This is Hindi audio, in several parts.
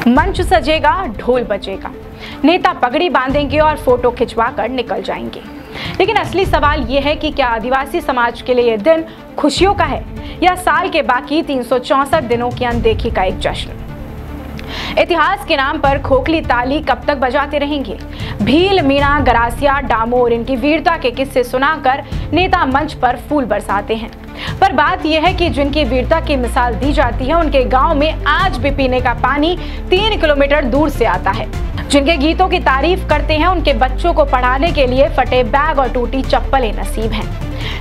मंच सजेगा, ढोल बजेगा, नेता पगड़ी बांधेंगे और फोटो खिंचवाकर निकल जाएंगे। लेकिन असली सवाल यह है कि क्या आदिवासी समाज के लिए यह दिन खुशियों का है या साल के बाकी 364 दिनों की अनदेखी का एक जश्न। इतिहास के नाम पर खोखली ताली कब तक बजाते रहेंगे? भील, मीणा, गरासिया, डामोर इनकी वीरता के किस्से सुनाकर नेता मंच पर फूल बरसाते हैं। पर बात यह है कि जिनकी वीरता की मिसाल दी जाती है उनके गांव में आज भी पीने का पानी 3 किलोमीटर दूर से आता है। जिनके गीतों की तारीफ करते हैं उनके बच्चों को पढ़ाने के लिए फटे बैग और टूटी चप्पलें नसीब हैं।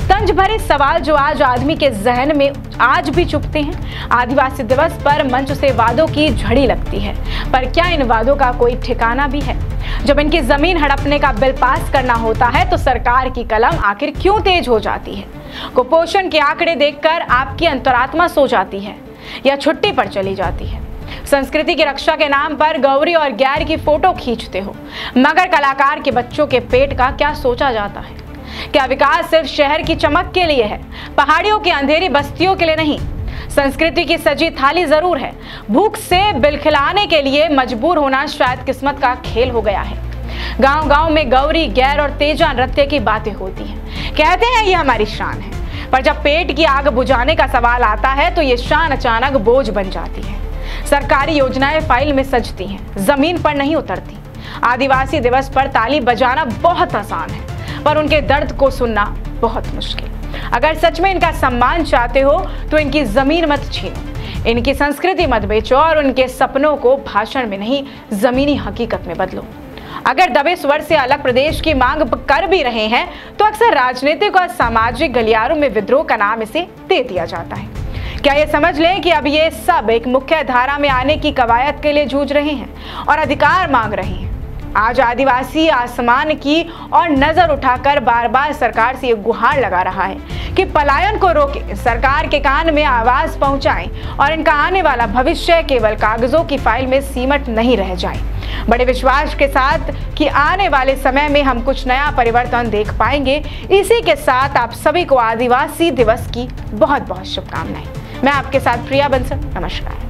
तंज भरे सवाल जो आज आदमी के जहन में आज भी चुभते हैं। आदिवासी दिवस पर मंच से वादों की झड़ी लगती है, पर क्या इन वादों का कोई ठिकाना भी है? जब इनकी जमीन हड़पने का बिल पास करना होता है तो सरकार की कलम आखिर क्यों तेज हो जाती है? कुपोषण के आंकड़े देखकर आपकी अंतरात्मा सो जाती है या छुट्टी पर चली जाती है? संस्कृति की रक्षा के नाम पर गौरी और गैर की फोटो खींचते हो, मगर कलाकार के बच्चों के पेट का क्या सोचा जाता है? क्या विकास सिर्फ शहर की चमक के लिए है, पहाड़ियों की अंधेरी बस्तियों के लिए नहीं? संस्कृति की सजी थाली जरूर है, भूख से बिल खिलाने के लिए मजबूर होना शायद किस्मत का खेल हो गया है। गांव-गांव में गौरी, गैर और तेजा नृत्य की बातें होती हैं, कहते हैं ये हमारी शान है, पर जब पेट की आग बुझाने का सवाल आता है तो ये शान अचानक बोझ बन जाती है। सरकारी योजनाएं फाइल में सजती हैं, जमीन पर नहीं उतरती। आदिवासी दिवस पर ताली बजाना बहुत आसान है, पर उनके दर्द को सुनना बहुत मुश्किल। अगर सच में इनका सम्मान चाहते हो तो इनकी जमीन मत छीनो, इनकी संस्कृति मत बेचो और उनके सपनों को भाषण में नहीं जमीनी हकीकत में बदलो। अगर दबे स्वर से अलग प्रदेश की मांग कर भी रहे हैं तो अक्सर राजनीतिक और सामाजिक गलियारों में विद्रोह का नाम इसे दे दिया जाता है। क्या ये समझ लें कि अब ये सब एक मुख्य धारा में आने की कवायद के लिए जूझ रहे हैं और अधिकार मांग रहे हैं? आज आदिवासी आसमान की और नजर उठाकर बार बार सरकार से ये गुहार लगा रहा है कि पलायन को रोके, सरकार के कान में आवाज पहुंचाएं और इनका आने वाला भविष्य केवल कागजों की फाइल में सीमट नहीं रह जाए। बड़े विश्वास के साथ कि आने वाले समय में हम कुछ नया परिवर्तन देख पाएंगे। इसी के साथ आप सभी को आदिवासी दिवस की बहुत बहुत शुभकामनाएं। मैं आपके साथ प्रिया बंसल, नमस्कार।